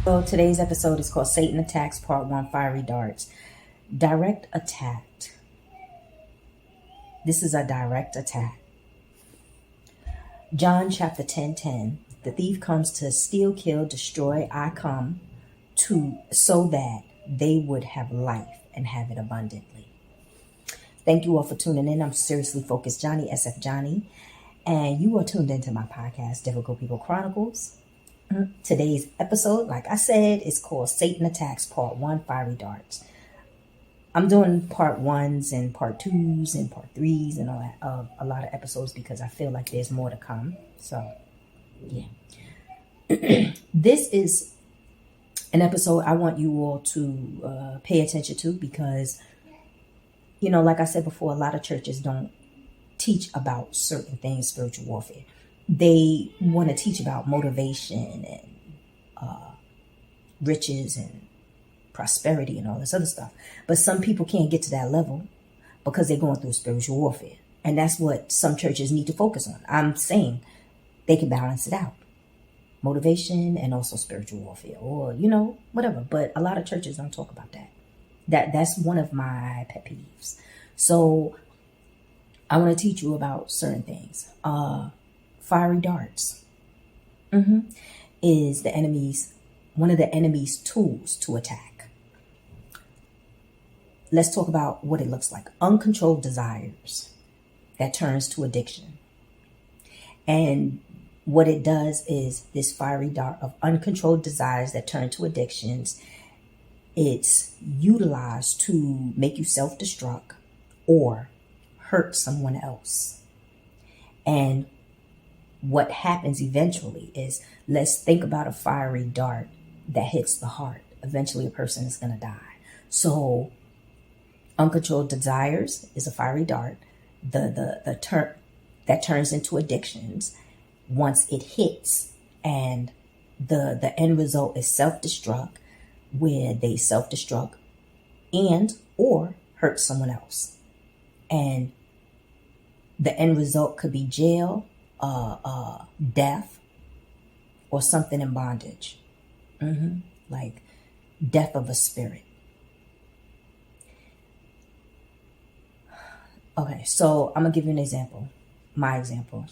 So today's episode is called Satan Attacks Part 1 Fiery Darts. Direct attack. This is a direct attack. John chapter 10:10. The thief comes to steal, kill, destroy. I come so that they would have life and have it abundantly. Thank you all for tuning in. I'm Seriously Focused Johnnie, SF Johnnie, and you are tuned into my podcast, Difficult People Chronicles. Today's episode, like I said, is called Satan Attacks Part 1 Fiery Darts. I'm doing part 1s and part 2s and part 3s and all that of a lot of episodes because I feel like there's more to come. So, yeah. This is an episode I want you all to pay attention to because, you know, like I said before, a lot of churches don't teach about certain things, spiritual warfare. They want to teach about motivation and riches and prosperity and all this other stuff. But some people can't get to that level because they're going through spiritual warfare. And that's what some churches need to focus on. I'm saying they can balance it out. Motivation and also spiritual warfare or, you know, whatever. But a lot of churches don't talk about that. That's one of my pet peeves. So I want to teach you about certain things. Fiery darts is one of the enemy's tools to attack. Let's talk about what it looks like. Uncontrolled desires that turns to addiction. And what it does is this fiery dart of uncontrolled desires that turn to addictions, it's utilized to make you self-destruct or hurt someone else. And what happens eventually is, let's think about a fiery dart that hits the heart. Eventually a person is going to die. So uncontrolled desires is a fiery dart. That turns into addictions once it hits, and the end result is self-destruct, where they self-destruct and or hurt someone else. And the end result could be jail, death, or something in bondage. Like death of a spirit. Okay, so I'm gonna give you an example. My example.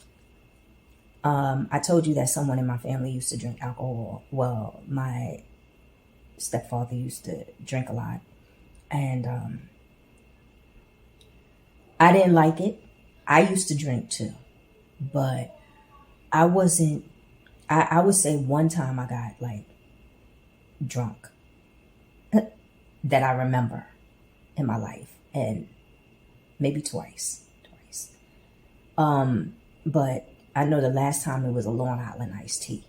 I told you that someone in my family used to drink alcohol. Well, my stepfather used to drink a lot. And I didn't like it. I used to drink too. But I wasn't, I would say one time I got like drunk that I remember in my life, and maybe twice. But I know the last time it was a Long Island iced tea.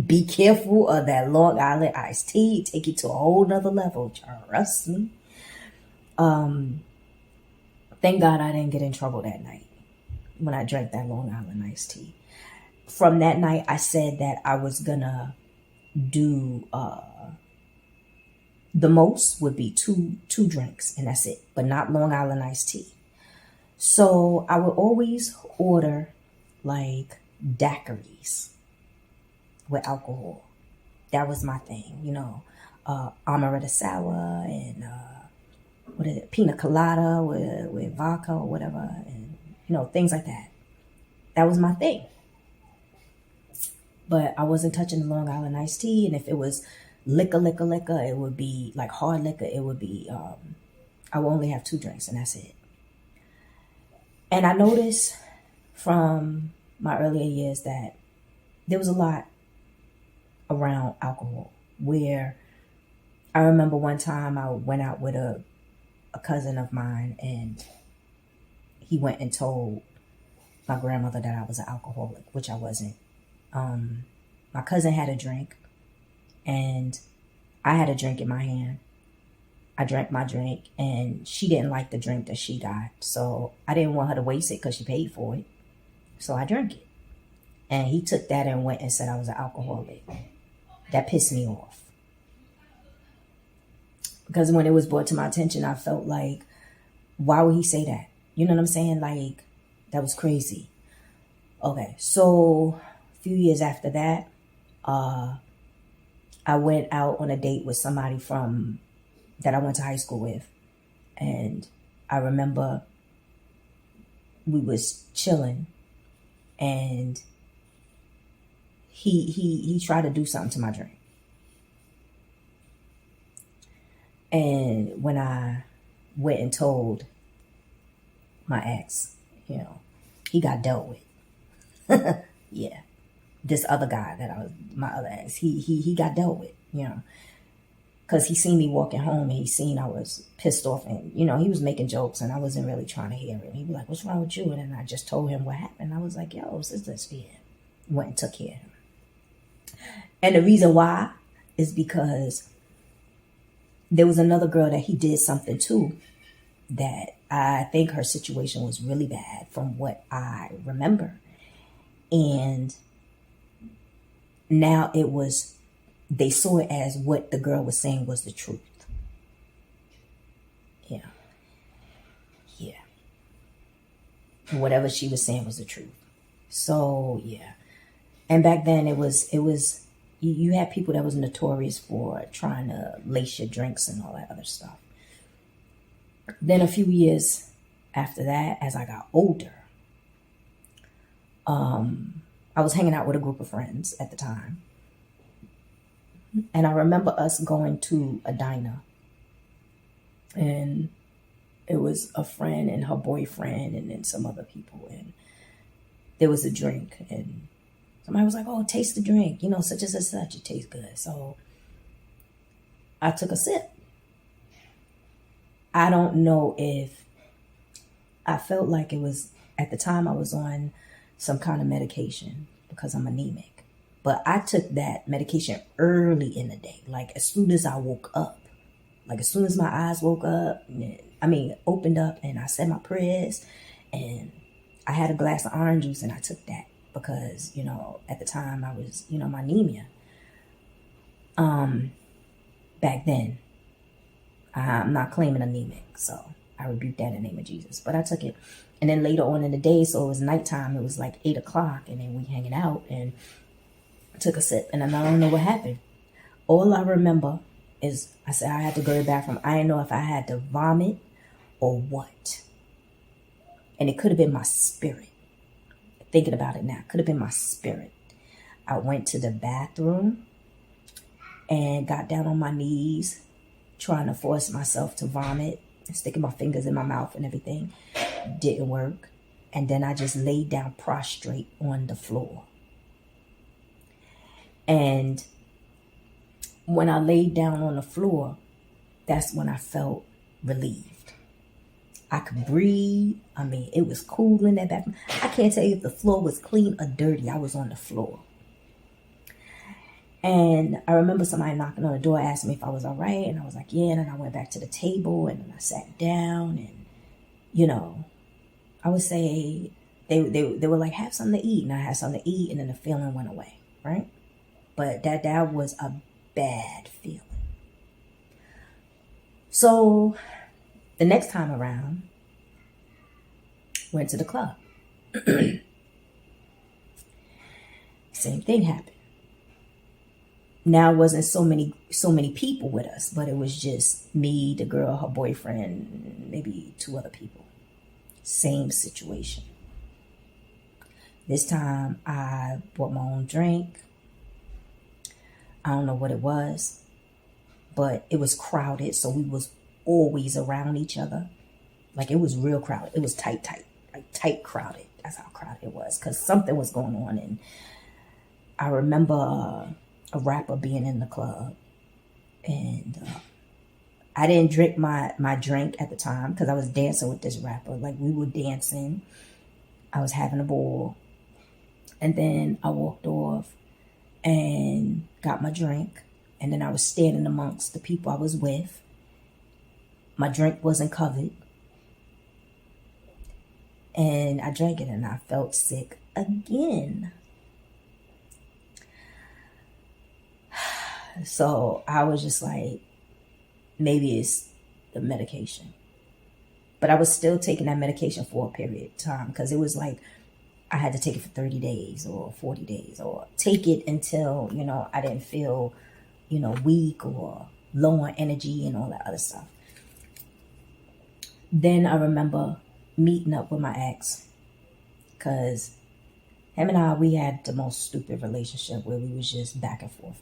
Be careful of that Long Island iced tea. Take it to a whole nother level. Trust me. Thank God I didn't get in trouble that night when I drank that Long Island iced tea. From that night, I said that I was gonna do the most would be two drinks, and that's it, but not Long Island iced tea. So I would always order like daiquiris with alcohol. That was my thing, you know, amaretto sour and pina colada with vodka or whatever, and you know, things like that. That was my thing. But I wasn't touching the Long Island iced tea, and if it was liquor, it would be like hard liquor. It would be I would only have 2 drinks, and that's it. And I noticed from my earlier years that there was a lot around alcohol, where I remember one time I went out with a cousin of mine, and he went and told my grandmother that I was an alcoholic, which I wasn't. My cousin had a drink, and I had a drink in my hand. I drank my drink, and she didn't like the drink that she got. So I didn't want her to waste it because she paid for it. So I drank it. And he took that and went and said I was an alcoholic. That pissed me off. Because when it was brought to my attention, I felt like, why would he say that? You know what I'm saying? Like, that was crazy. Okay, so a few years after that, I went out on a date with somebody that I went to high school with. And I remember we was chilling, and he tried to do something to my drink. And when I went and told my ex, he got dealt with. Yeah. This other guy my other ex, he got dealt with, because he seen me walking home, and he seen I was pissed off, and, he was making jokes, and I wasn't really trying to hear it. He was like, what's wrong with you? And then I just told him what happened. I was like, yo, sister's here. Went and took care of him. And the reason why is because there was another girl that he did something to, that I think her situation was really bad from what I remember. And now they saw it as what the girl was saying was the truth. Yeah. Yeah. Whatever she was saying was the truth. So, yeah. And back then it was you had people that was notorious for trying to lace your drinks and all that other stuff. Then a few years after that, as I got older, I was hanging out with a group of friends at the time. And I remember us going to a diner. And it was a friend and her boyfriend and then some other people. And there was a drink. And somebody was like, oh, taste the drink. Such and such. It tastes good. So I took a sip. I don't know if I felt like it was, at the time I was on some kind of medication because I'm anemic. But I took that medication early in the day, like as soon as I woke up. Like as soon as my eyes opened up, and I said my prayers, and I had a glass of orange juice, and I took that because, at the time I was, my anemia. Back then, I'm not claiming anemic, so I rebuke that in the name of Jesus. But I took it. And then later on in the day, so it was nighttime, it was like 8 o'clock, and then we hanging out, and I took a sip, and I don't know what happened. All I remember is I said I had to go to the bathroom. I didn't know if I had to vomit or what. And it could have been my spirit. Thinking about it now, could have been my spirit. I went to the bathroom and got down on my knees, trying to force myself to vomit, and sticking my fingers in my mouth and everything. Didn't work. And then I just laid down prostrate on the floor. And when I laid down on the floor, that's when I felt relieved. I could breathe. It was cool in that bathroom. I can't tell you if the floor was clean or dirty. I was on the floor. And I remember somebody knocking on the door, asking me if I was all right. And I was like, yeah. And then I went back to the table, and then I sat down, and, I would say they were like, have something to eat. And I had something to eat, and then the feeling went away, right? But that was a bad feeling. So the next time around, went to the club. Same thing happened. Now it wasn't so many people with us, but it was just me, the girl, her boyfriend, maybe 2 other people. Same situation. This time I bought my own drink. I don't know what it was, but it was crowded, so we was always around each other. Like, it was real crowded. It was tight, like tight crowded. That's how crowded it was, because something was going on. And I remember a rapper being in the club, and I didn't drink my drink at the time because I was dancing with this rapper. Like, we were dancing. I was having a ball. And then I walked off and got my drink. And then I was standing amongst the people I was with. My drink wasn't covered. And I drank it, and I felt sick again. So I was just like, maybe it's the medication. But I was still taking that medication for a period of time, because it was like I had to take it for 30 days or 40 days, or take it until, I didn't feel weak or low on energy and all that other stuff. Then I remember meeting up with my ex, because him and I, we had the most stupid relationship where we was just back and forth.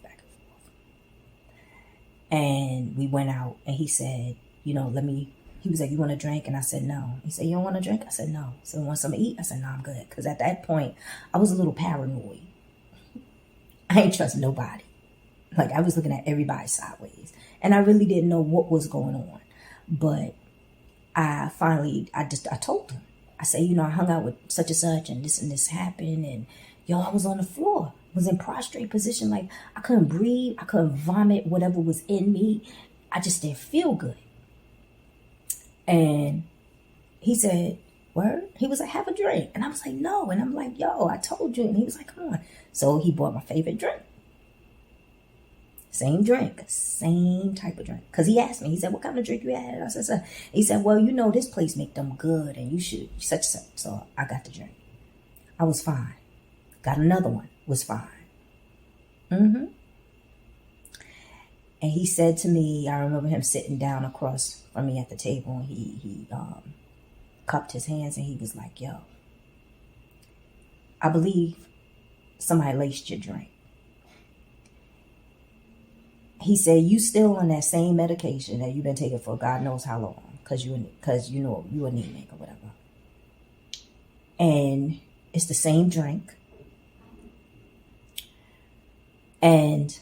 And we went out, and he said, he was like, you want a drink? And I said, no. He said, you don't want a drink? I said, no. So you want something to eat? I said, no, I'm good. Because at that point, I was a little paranoid. I ain't trust nobody. Like, I was looking at everybody sideways. And I really didn't know what was going on. But I told him. I said, I hung out with such and this happened. And, I was on the floor. Was in prostrate position. Like, I couldn't breathe. I couldn't vomit whatever was in me. I just didn't feel good. And he said, word? He was like, have a drink. And I was like, no. And I'm like, yo, I told you. And he was like, come on. So he bought my favorite drink. Same drink, same type of drink. Because he asked me, he said, what kind of drink you had? I said, he said, well, this place make them good and you should such and such. So I got the drink. I was fine. Got another one, was fine. And he said to me, I remember him sitting down across from me at the table, and he cupped his hands, and he was like, yo, I believe somebody laced your drink. He said, you still on that same medication that you've been taking for God knows how long, because you anemic or whatever. And it's the same drink. And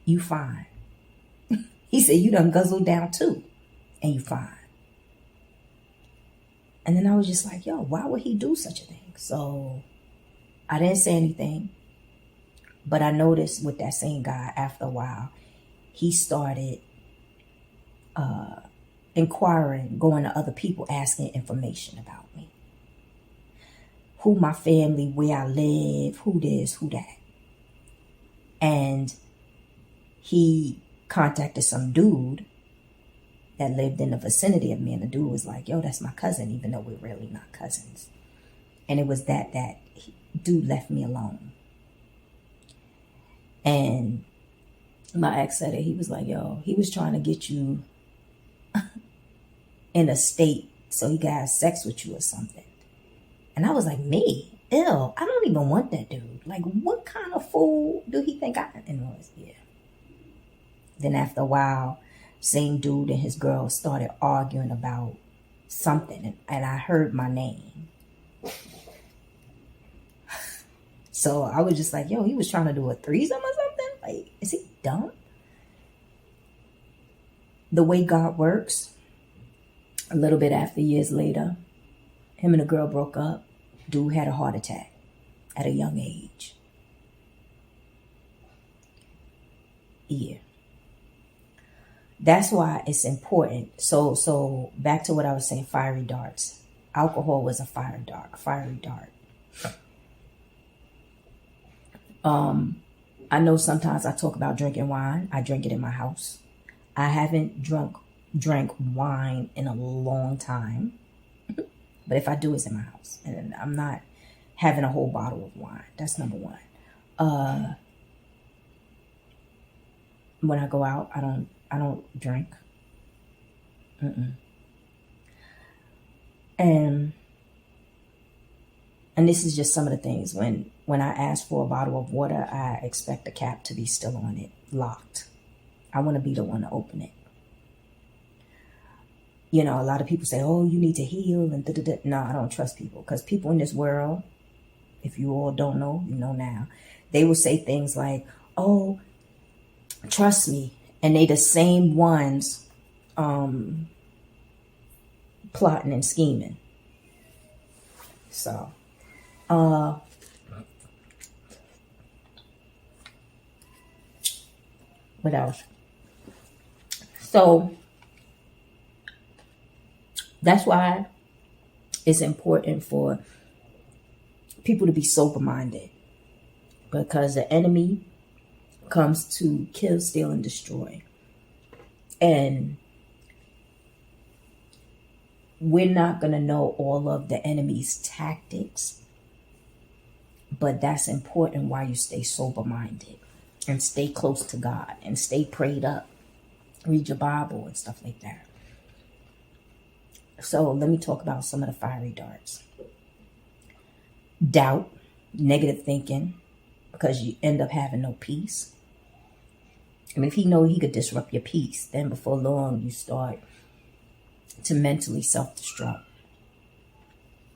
you fine. He said, you done guzzled down too. And you fine. And then I was just like, yo, why would he do such a thing? So I didn't say anything. But I noticed with that same guy, after a while, he started inquiring, going to other people, asking information about me. Who my family, where I live, who this, who that. And he contacted some dude that lived in the vicinity of me. And the dude was like, yo, that's my cousin, even though we're really not cousins. And it was that dude left me alone. And my ex said it. He was like, yo, he was trying to get you in a state so he could have sex with you or something. And I was like, me? Ew, I don't even want that dude. Like, what kind of fool do he think I am? And I was, yeah. Then after a while, same dude and his girl started arguing about something. And I heard my name. So I was just like, yo, he was trying to do a threesome or something? Like, is he dumb? The way God works, a little bit after, years later, him and the girl broke up. Dude had a heart attack at a young age. Yeah. That's why it's important. So back to what I was saying, fiery darts. Alcohol was a fiery dart. I know sometimes I talk about drinking wine. I drink it in my house. I haven't drank wine in a long time. But if I do, it's in my house. And I'm not having a whole bottle of wine. That's number one. When I go out, I don't drink. And this is just some of the things. When I ask for a bottle of water, I expect the cap to be still on it, locked. I want to be the one to open it. A lot of people say, oh, you need to heal and da-da-da. No, I don't trust people, because people in this world, if you all don't know, you know now, they will say things like, oh, trust me. And they the same ones plotting and scheming. So, what else? So that's why it's important for people to be sober-minded, because the enemy comes to kill, steal, and destroy. And we're not going to know all of the enemy's tactics, but that's important while you stay sober-minded. and stay close to God and stay prayed up. Read your Bible and stuff like that. So let me talk about some of the fiery darts. Doubt, negative thinking, because you end up having no peace. I mean, if he know he could disrupt your peace, then before long you start to mentally self-destruct.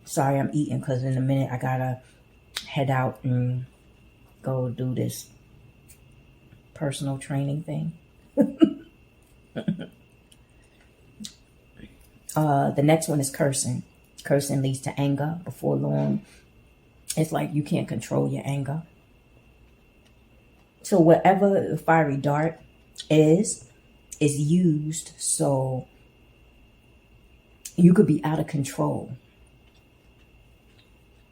Sorry, I'm eating because in a minute I gotta head out and go do this personal training thing. The next one is cursing. Cursing leads to anger. Before long, it's like you can't control your anger. So whatever the fiery dart is used so you could be out of control.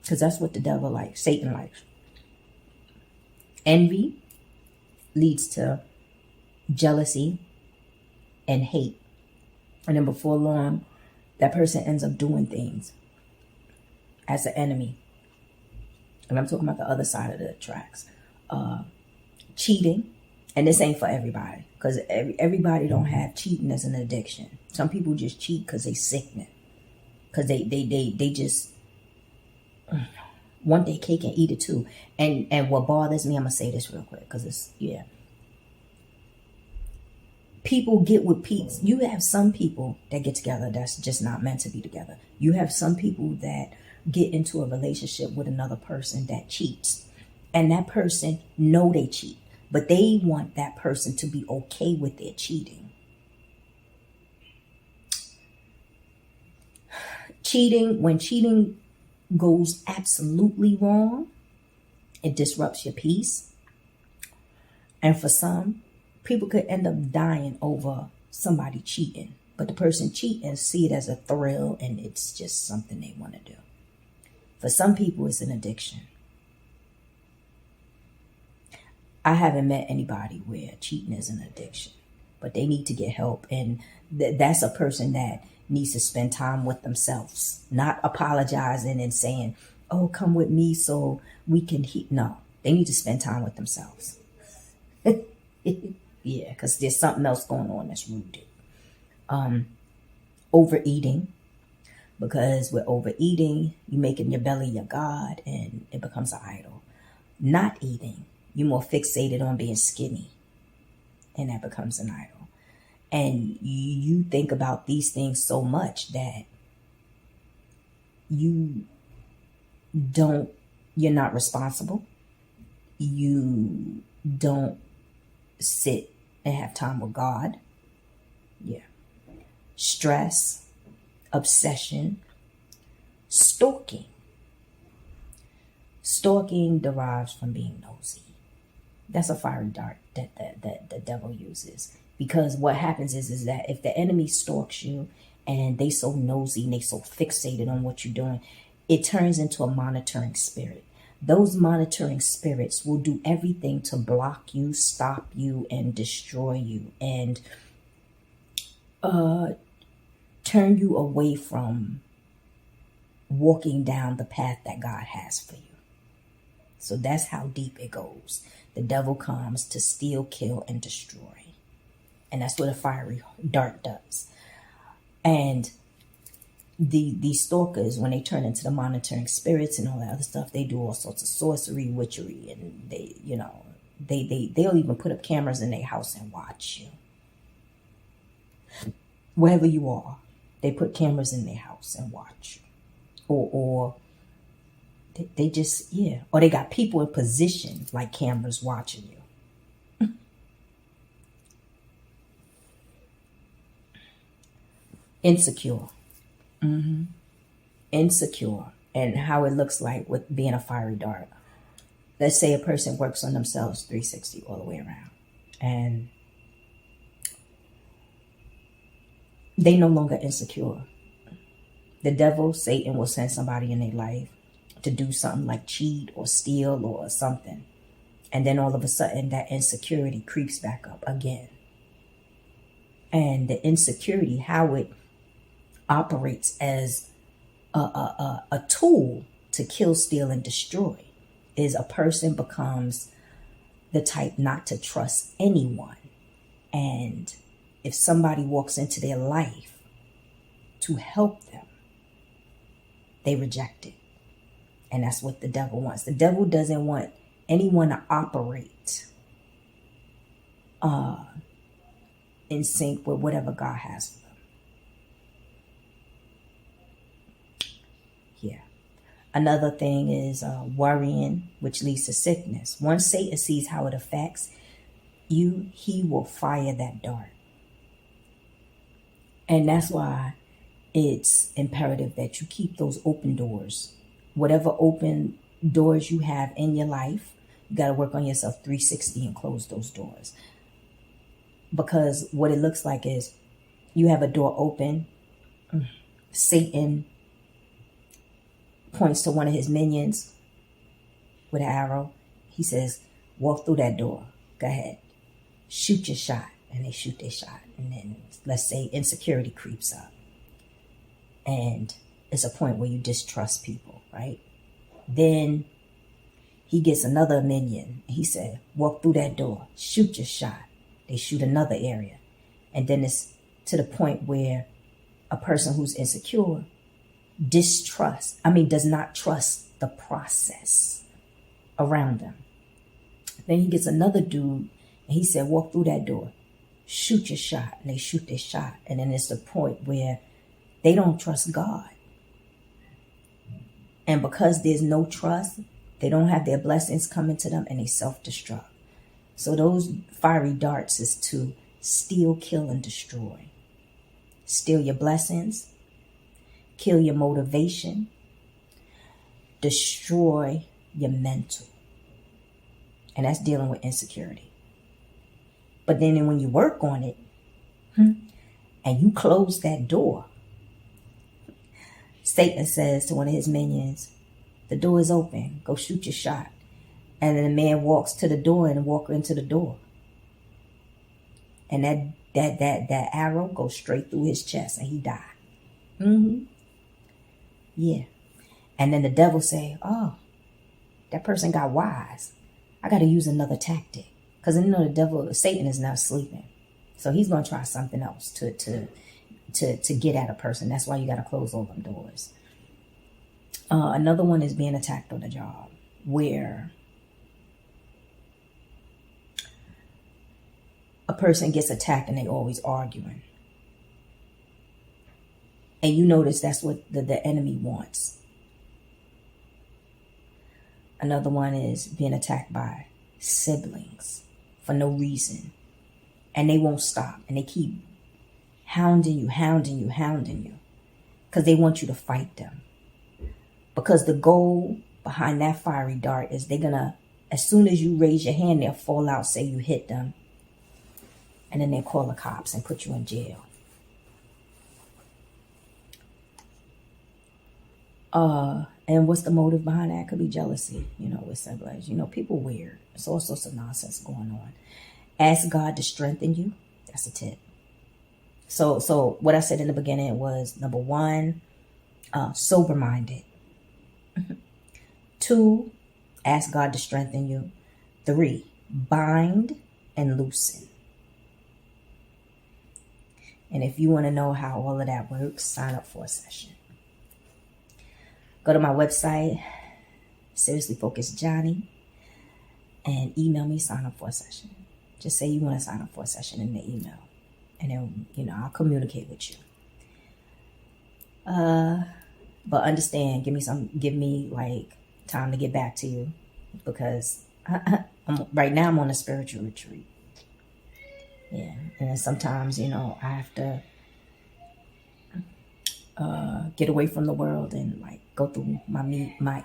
Because that's what the devil likes, Satan likes. Envy leads to jealousy and hate. And then before long, that person ends up doing things as an enemy. And I'm talking about the other side of the tracks. Cheating. And this ain't for everybody. Because everybody don't have cheating as an addiction. Some people just cheat because they sickening. Because they just want their cake and eat it too. And what bothers me, I'm going to say this real quick. Because it's, yeah. People get with peace. You have some people that get together that's just not meant to be together. You have some people that get into a relationship with another person that cheats. And that person know they cheat. But they want that person to be okay with their cheating. When cheating goes absolutely wrong, it disrupts your peace. And for some, people could end up dying over somebody cheating. But the person cheating see it as a thrill and it's just something they want to do. For some people, it's an addiction. I haven't met anybody where cheating is an addiction. But they need to get help. And that's a person that needs to spend time with themselves. Not apologizing and saying, oh, come with me so we can No, they need to spend time with themselves. Yeah, because there's something else going on that's rooted. Overeating. Because with overeating, you're making your belly your God and it becomes an idol. Not eating. You're more fixated on being skinny. And that becomes an idol. And you think about these things so much that you're not responsible. You don't sit and have time with God. Yeah. Stress, obsession, stalking. Stalking derives from being nosy. That's a fiery dart that the devil uses. Because what happens is that if the enemy stalks you and they so nosy and they so fixated on what you're doing, it turns into a monitoring spirit. Those monitoring spirits will do everything to block you, stop you, and destroy you, and turn you away from walking down the path that God has for you. So that's how deep it goes. The devil comes to steal, kill, and destroy. And that's what a fiery dart does. And these stalkers, when they turn into the monitoring spirits and all that other stuff, they do all sorts of sorcery, witchery, and they'll even put up cameras in their house and watch you. Wherever you are, they put cameras in their house and watch you. Or they just, yeah. Or they got people in position like cameras watching you. Insecure. Insecure. And how it looks like with being a fiery dart. Let's say a person works on themselves 360 all the way around. And they no longer insecure. The devil, Satan, will send somebody in their life to do something like cheat or steal or something. And then all of a sudden that insecurity creeps back up again. And the insecurity, how it operates as a tool to kill, steal, and destroy, is a person becomes the type not to trust anyone. And if somebody walks into their life to help them, they reject it. And that's what the devil wants. The devil doesn't want anyone to operate in sync with whatever God has for them. Yeah. Another thing is worrying, which leads to sickness. Once Satan sees how it affects you, he will fire that dart. And that's why it's imperative that you keep those open doors. Whatever open doors you have in your life, you got to work on yourself 360 and close those doors. Because what it looks like is you have a door open. Satan points to one of his minions with an arrow. He says, walk through that door. Go ahead. Shoot your shot. And they shoot their shot. And then let's say insecurity creeps up. And it's a point where you distrust people, right? Then he gets another minion. He said, walk through that door. Shoot your shot. They shoot another area. And then it's to the point where a person who's insecure does not trust the process around them. Then he gets another dude and he said, walk through that door, shoot your shot. And they shoot their shot. And then it's the point where they don't trust God. And because there's no trust, they don't have their blessings coming to them and they self-destruct. So those fiery darts is to steal, kill, and destroy. Steal your blessings, kill your motivation, destroy your mental. And that's dealing with insecurity. But then when you work on it, and you close that door, Satan says to one of his minions, the door is open, go shoot your shot. And then the man walks to the door and walk into the door. And that arrow goes straight through his chest and he died. Yeah. And then the devil say, oh, that person got wise. I got to use another tactic. Because Satan is not sleeping. So he's going to try something else to get at a person. That's why you got to close all them doors. Another one is being attacked on the job, where a person gets attacked and they always arguing. And you notice that's what the enemy wants. Another one is being attacked by siblings for no reason. And they won't stop. And they keep hounding you. Because they want you to fight them. Because the goal behind that fiery dart is they're going to, as soon as you raise your hand, they'll fall out, say you hit them. And then they'll call the cops and put you in jail. And what's the motive behind that? It could be jealousy, with siblings. People weird. It's all sorts of nonsense going on. Ask God to strengthen you. That's a tip. So what I said in the beginning was, number 1, sober-minded. 2, ask God to strengthen you. 3, bind and loosen. And if you want to know how all of that works, sign up for a session. Go to my website, Seriously Focused Johnnie, and email me, sign up for a session. Just say you want to sign up for a session in the email. And then, I'll communicate with you. But understand, give me like time to get back to you, because right now I'm on a spiritual retreat. Yeah. And then sometimes, I have to get away from the world and like go through my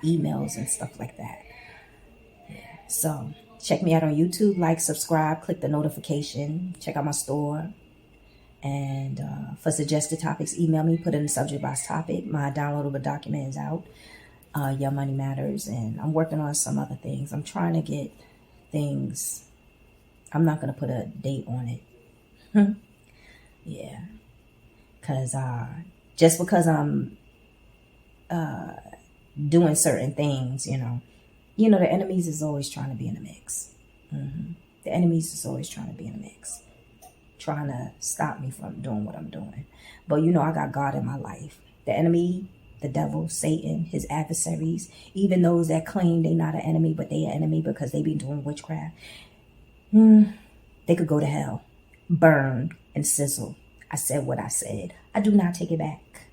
emails and stuff like that. Yeah. So check me out on YouTube, like, subscribe, click the notification, check out my store. And for suggested topics, email me, put in the subject box topic. My downloadable document is out. Your Money Matters. And I'm working on some other things. I'm trying to get things. I'm not going to put a date on it. Yeah. Because just because I'm doing certain things, the enemies is always trying to be in the mix. The enemies is always trying to be in the mix, trying to stop me from doing what I'm doing. But I got God in my life. The enemy, the devil, Satan, his adversaries, even those that claim they not an enemy, but they an enemy because they been doing witchcraft, they could go to hell, burn and sizzle. I said what I said. I do not take it back.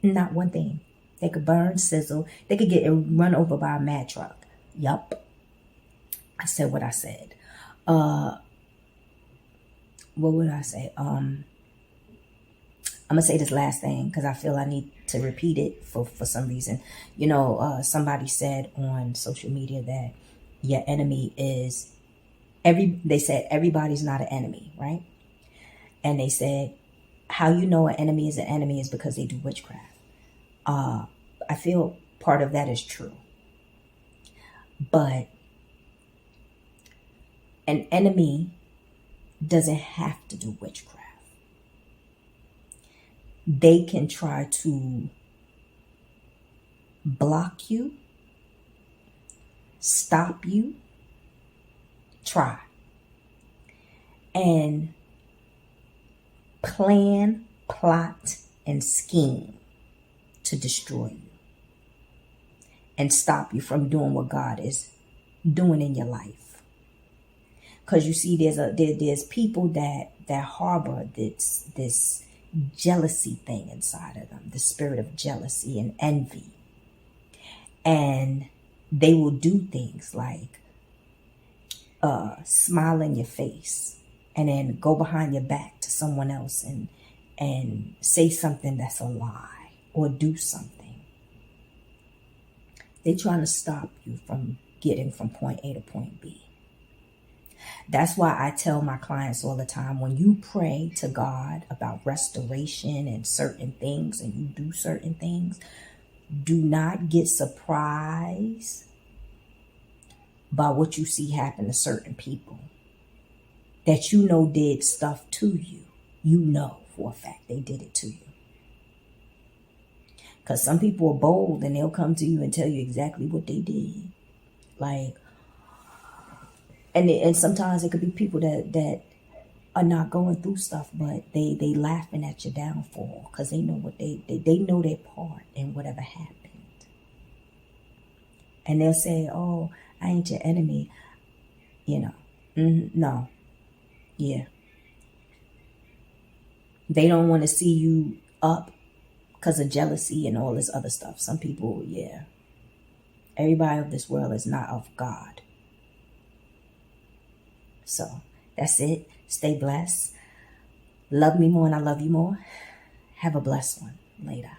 Not one thing. They could burn, sizzle. They could get run over by a mad truck. Yup. I said what I said. What would I say? I'm going to say this last thing because I feel I need to repeat it for some reason. Somebody said on social media that your enemy is they said everybody's not an enemy, right? And they said how you know an enemy is because they do witchcraft. I feel part of that is true. But an enemy doesn't have to do witchcraft. They can try to block you, stop you, try, and plan, plot, and scheme to destroy you and stop you from doing what God is doing in your life. Because you see, there's people that harbor this jealousy thing inside of them, the spirit of jealousy and envy. And they will do things like smile in your face and then go behind your back to someone else and say something that's a lie or do something. They're trying to stop you from getting from point A to point B. That's why I tell my clients all the time, when you pray to God about restoration and certain things and you do certain things, do not get surprised by what you see happen to certain people that did stuff to you. You know for a fact they did it to you. Because some people are bold and they'll come to you and tell you exactly what they did. And sometimes it could be people that are not going through stuff, but they laughing at your downfall because they know what they know their part in whatever happened. And they'll say, "Oh, I ain't your enemy," No, yeah. They don't want to see you up because of jealousy and all this other stuff. Some people, yeah. Everybody of this world is not of God. So that's it. Stay blessed. Love me more and I love you more. Have a blessed one. Later.